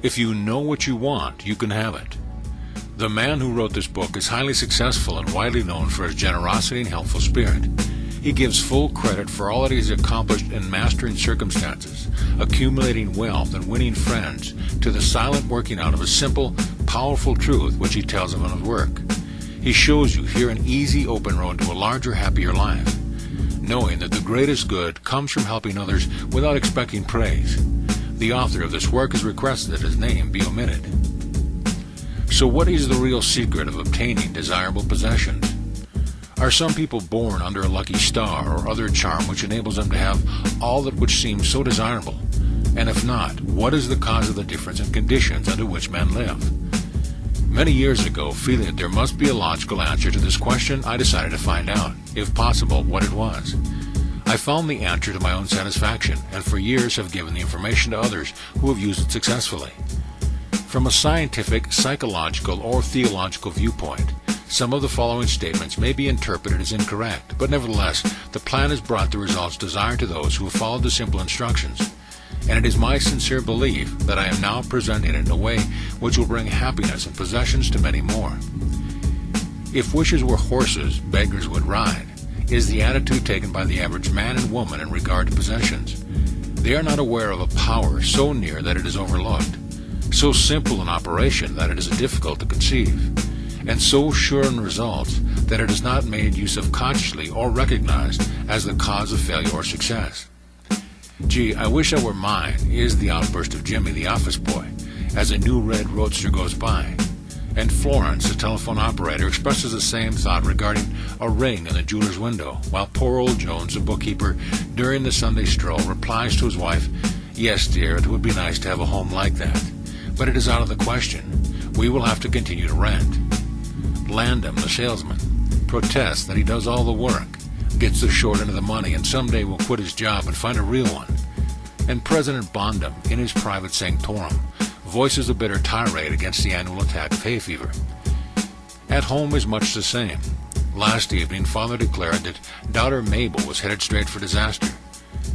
If you know what you want, you can have it. The man who wrote this book is highly successful and widely known for his generosity and helpful spirit. He gives full credit for all that he has accomplished in mastering circumstances, accumulating wealth, and winning friends, to the silent working out of a simple, powerful truth which he tells of in his work. He shows you here an easy, open road to a larger, happier life, knowing that the greatest good comes from helping others without expecting praise. The author of this work has requested that his name be omitted. So what is the real secret of obtaining desirable possessions? Are some people born under a lucky star or other charm which enables them to have all that which seems so desirable? And if not, what is the cause of the difference in conditions under which men live? Many years ago, feeling that there must be a logical answer to this question, I decided to find out, if possible, what it was. I found the answer to my own satisfaction, and for years have given the information to others who have used it successfully. From a scientific, psychological, or theological viewpoint, some of the following statements may be interpreted as incorrect, but nevertheless, the plan has brought the results desired to those who have followed the simple instructions. And it is my sincere belief that I am now presenting it in a way which will bring happiness and possessions to many more. If wishes were horses, beggars would ride, is the attitude taken by the average man and woman in regard to possessions. They are not aware of a power so near that it is overlooked, so simple in operation that it is difficult to conceive, and so sure in results that it is not made use of consciously or recognized as the cause of failure or success. "Gee, I wish I were mine," is the outburst of Jimmy, the office boy, as a new red roadster goes by. And Florence, the telephone operator, expresses the same thought regarding a ring in the jeweler's window, while poor old Jones, the bookkeeper, during the Sunday stroll, replies to his wife, "Yes, dear, it would be nice to have a home like that, but it is out of the question. We will have to continue to rent." Landham, the salesman, protests that he does all the work, gets the short end of the money, and someday will quit his job and find a real one. And President Bondum, in his private sanctorum, voices a bitter tirade against the annual attack of hay fever. At home is much the same. Last evening, Father declared that daughter Mabel was headed straight for disaster.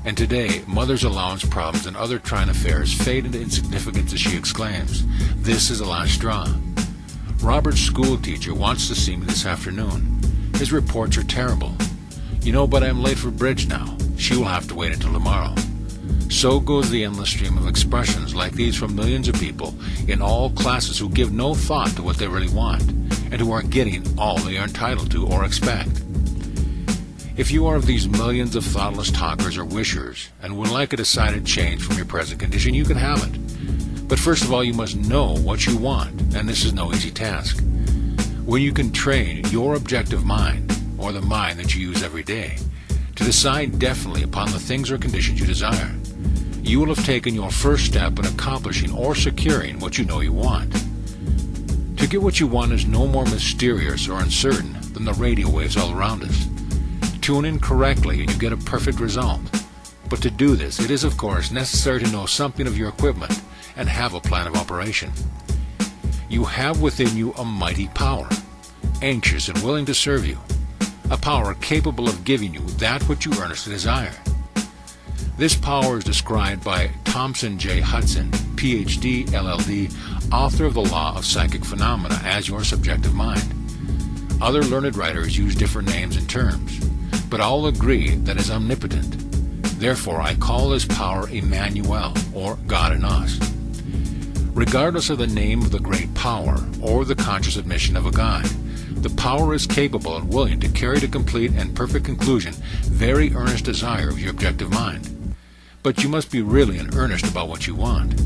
And today, Mother's allowance problems and other trying affairs fade into insignificance as she exclaims, "This is the last straw." Robert's school teacher wants to see me this afternoon. His reports are terrible. "You know, but I'm late for bridge now. She will have to wait until tomorrow." So goes the endless stream of expressions like these from millions of people in all classes who give no thought to what they really want, and who are getting all they are entitled to or expect. If you are of these millions of thoughtless talkers or wishers, and would like a decided change from your present condition, you can have it. But first of all, you must know what you want, and this is no easy task. When you can train your objective mind, or the mind that you use every day, to decide definitely upon the things or conditions you desire, you will have taken your first step in accomplishing or securing what you know you want. To get what you want is no more mysterious or uncertain than the radio waves all around us. Tune in correctly and you get a perfect result. But to do this, it is of course necessary to know something of your equipment and have a plan of operation. You have within you a mighty power, anxious and willing to serve you, a power capable of giving you that which you earnestly desire. This power is described by Thompson J. Hudson, Ph.D., LL.D., author of The Law of Psychic Phenomena, as your subjective mind. Other learned writers use different names and terms, but all agree that it is omnipotent. Therefore, I call this power Emmanuel, or God in us. Regardless of the name of the great power, or the conscious admission of a God, the power is capable and willing to carry to complete and perfect conclusion very earnest desire of your objective mind. But you must be really in earnest about what you want.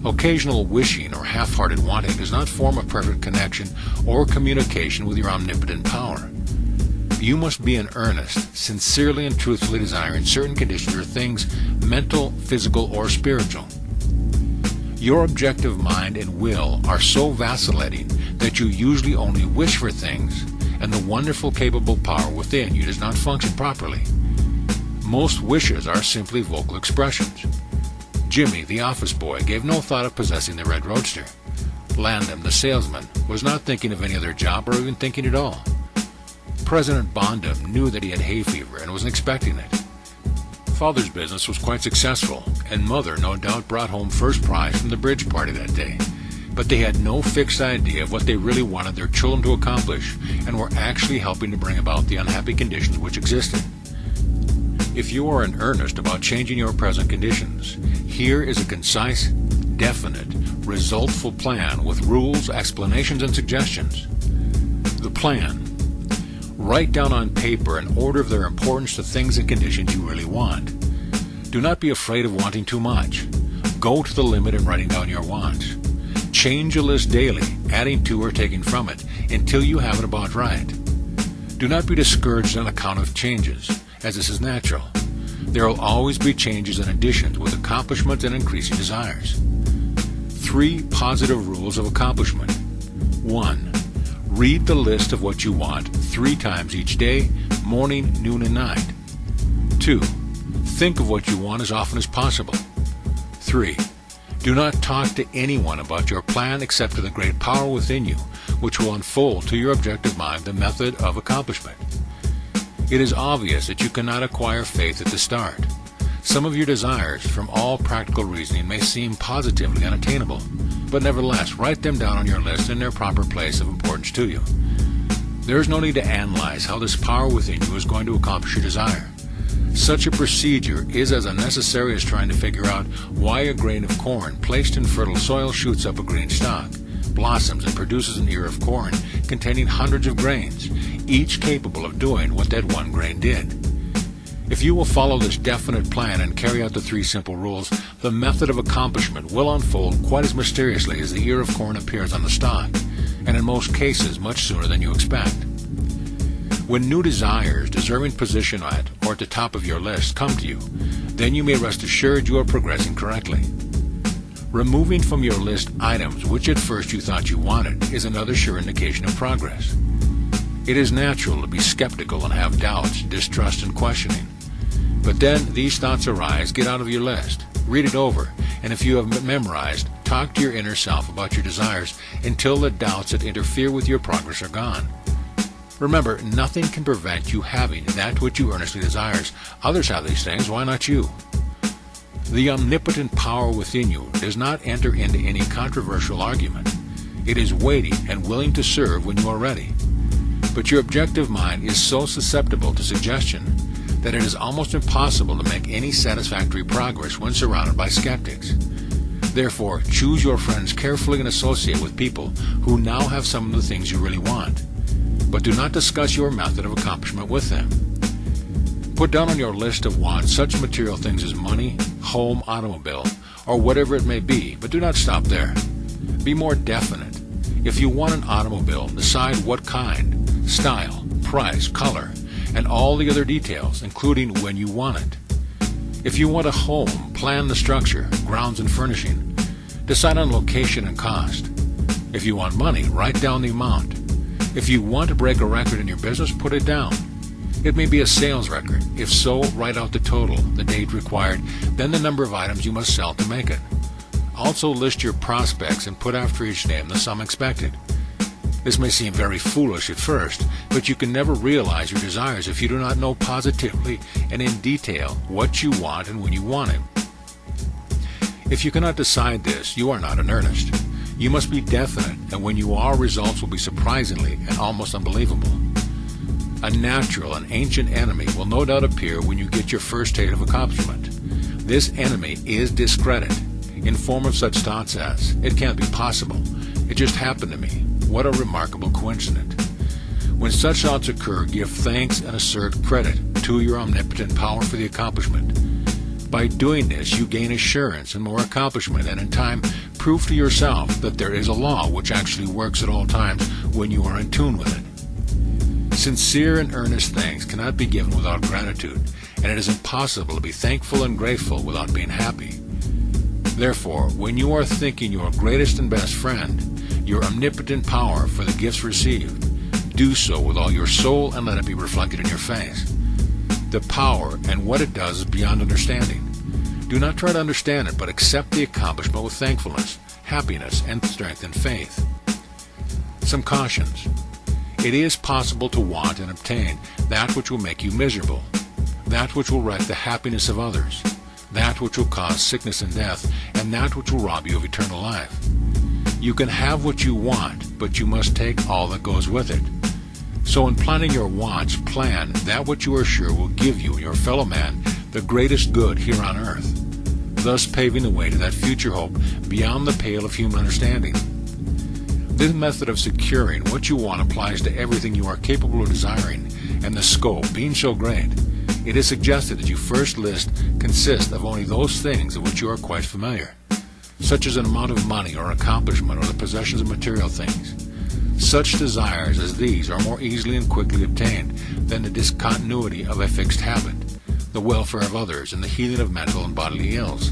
Occasional wishing or half-hearted wanting does not form a perfect connection or communication with your omnipotent power. You must be in earnest, sincerely and truthfully desiring certain conditions or things, mental, physical, or spiritual. Your objective mind and will are so vacillating that you usually only wish for things, and the wonderful capable power within you does not function properly. Most wishes are simply vocal expressions. Jimmy, the office boy, gave no thought of possessing the red roadster. Landham, the salesman, was not thinking of any other job or even thinking at all. President Bondum knew that he had hay fever and was expecting it. Father's business was quite successful, and Mother no doubt brought home first prize from the bridge party that day. But they had no fixed idea of what they really wanted their children to accomplish, and were actually helping to bring about the unhappy conditions which existed. If you are in earnest about changing your present conditions, here is a concise, definite, resultful plan with rules, explanations, and suggestions. The plan. Write down on paper an order of their importance to things and conditions you really want. Do not be afraid of wanting too much. Go to the limit in writing down your wants. Change your list daily, adding to or taking from it, until you have it about right. Do not be discouraged on account of changes, as this is natural. There will always be changes and additions with accomplishments and increasing desires. 3 positive rules of accomplishment. 1. Read the list of what you want 3 times each day, morning, noon, and night. 2. Think of what you want as often as possible. 3. Do not talk to anyone about your plan except to the great power within you, which will unfold to your objective mind the method of accomplishment. It is obvious that you cannot acquire faith at the start. Some of your desires, from all practical reasoning, may seem positively unattainable, but nevertheless, write them down on your list in their proper place of importance to you. There is no need to analyze how this power within you is going to accomplish your desire. Such a procedure is as unnecessary as trying to figure out why a grain of corn placed in fertile soil shoots up a green stalk, blossoms, and produces an ear of corn containing hundreds of grains, each capable of doing what that one grain did. If you will follow this definite plan and carry out the 3 simple rules, the method of accomplishment will unfold quite as mysteriously as the ear of corn appears on the stalk, and in most cases much sooner than you expect. When new desires deserving position at or at the top of your list come to you, then you may rest assured you are progressing correctly. Removing from your list items which at first you thought you wanted is another sure indication of progress. It is natural to be skeptical and have doubts, distrust, and questioning. But then these thoughts arise, get out of your list, read it over, and if you have memorized, talk to your inner self about your desires until the doubts that interfere with your progress are gone. Remember, nothing can prevent you having that which you earnestly desires. Others have these things, why not you? The omnipotent power within you does not enter into any controversial argument. It is waiting and willing to serve when you are ready. But your objective mind is so susceptible to suggestion that it is almost impossible to make any satisfactory progress when surrounded by skeptics. Therefore, choose your friends carefully and associate with people who now have some of the things you really want. But do not discuss your method of accomplishment with them. Put down on your list of wants such material things as money, home, automobile, or whatever it may be, but do not stop there. Be more definite. If you want an automobile, decide what kind, style, price, color, and all the other details, including when you want it. If you want a home, plan the structure, grounds, and furnishing. Decide on location and cost. If you want money, write down the amount. If you want to break a record in your business, put it down. It may be a sales record. If so, write out the total, the date required, then the number of items you must sell to make it. Also list your prospects and put after each name the sum expected. This may seem very foolish at first, but you can never realize your desires if you do not know positively and in detail what you want and when you want it. If you cannot decide this, you are not in earnest. You must be definite, and when you are, results will be surprisingly and almost unbelievable. A natural and ancient enemy will no doubt appear when you get your first state of accomplishment. This enemy is discredit, in form of such thoughts as, "It can't be possible. It just happened to me. What a remarkable coincidence." When such thoughts occur, give thanks and assert credit to your omnipotent power for the accomplishment. By doing this, you gain assurance and more accomplishment, and in time, prove to yourself that there is a law which actually works at all times when you are in tune with it. Sincere and earnest thanks cannot be given without gratitude, and it is impossible to be thankful and grateful without being happy. Therefore, when you are thanking your greatest and best friend, your omnipotent power for the gifts received, do so with all your soul and let it be reflected in your face. The power and what it does is beyond understanding. Do not try to understand it, but accept the accomplishment with thankfulness, happiness, and strength and faith. Some cautions. It is possible to want and obtain that which will make you miserable. that which will wreck the happiness of others, that which will cause sickness and death, and that which will rob you of eternal life. You can have what you want, but you must take all that goes with it. So in planning your wants, plan that which you are sure will give you and your fellow man the greatest good here on earth, thus paving the way to that future hope beyond the pale of human understanding. This method of securing what you want applies to everything you are capable of desiring, and the scope being so great, it is suggested that your first list consist of only those things of which you are quite familiar, such as an amount of money or accomplishment or the possessions of material things. Such desires as these are more easily and quickly obtained than the discontinuity of a fixed habit, the welfare of others, and the healing of mental and bodily ills.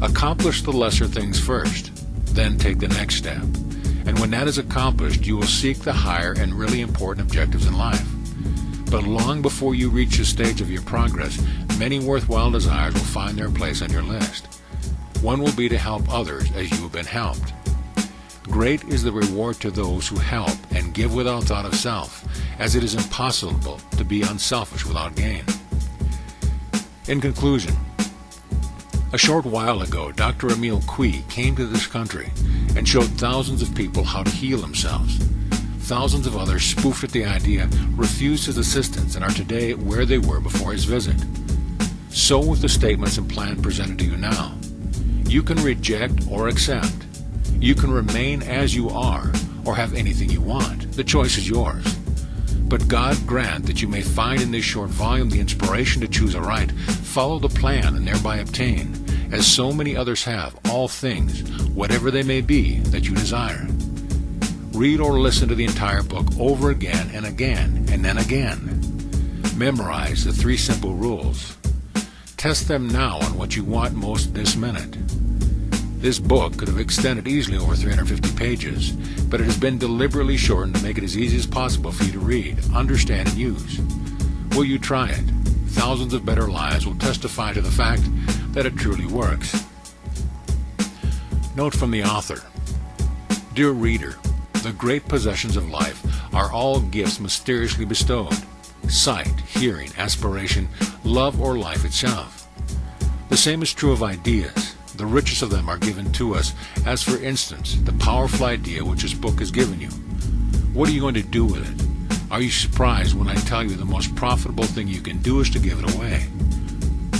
Accomplish the lesser things first, then take the next step, and when that is accomplished, you will seek the higher and really important objectives in life. But long before you reach the stage of your progress, many worthwhile desires will find their place on your list. One will be to help others as you have been helped. Great is the reward to those who help and give without thought of self, as it is impossible to be unselfish without gain. In conclusion, a short while ago, Dr. Emil Cui came to this country and showed thousands of people how to heal themselves. Thousands of others spoofed at the idea, refused his assistance, and are today where they were before his visit. So with the statements and plan presented to you now. You can reject or accept. You can remain as you are, or have anything you want. The choice is yours. But God grant that you may find in this short volume the inspiration to choose aright, follow the plan, and thereby obtain, as so many others have, all things, whatever they may be, that you desire. Read or listen to the entire book over again, and then again. Memorize the 3 simple rules. Test them now on what you want most this minute. This book could have extended easily over 350 pages, but it has been deliberately shortened to make it as easy as possible for you to read, understand, and use. Will you try it? Thousands of better lives will testify to the fact that it truly works. Note from the author. Dear reader, the great possessions of life are all gifts mysteriously bestowed: sight, hearing, aspiration, love, or life itself. The same is true of ideas. The richest of them are given to us, as for instance, the powerful idea which this book has given you. What are you going to do with it? Are you surprised when I tell you the most profitable thing you can do is to give it away?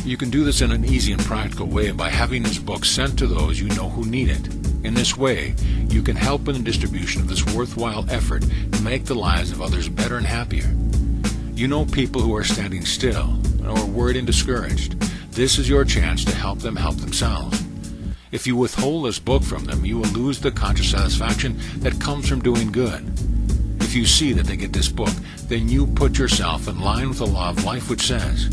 You can do this in an easy and practical way by having this book sent to those you know who need it. In this way, you can help in the distribution of this worthwhile effort to make the lives of others better and happier. You know people who are standing still or worried and discouraged. This is your chance to help them help themselves. If you withhold this book from them, you will lose the conscious satisfaction that comes from doing good. If you see that they get this book, then you put yourself in line with the law of life, which says,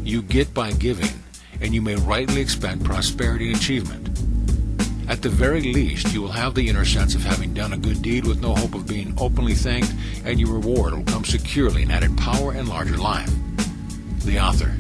you get by giving, and you may rightly expect prosperity and achievement. At the very least, you will have the inner sense of having done a good deed with no hope of being openly thanked, and your reward will come securely in added power and larger life. The author.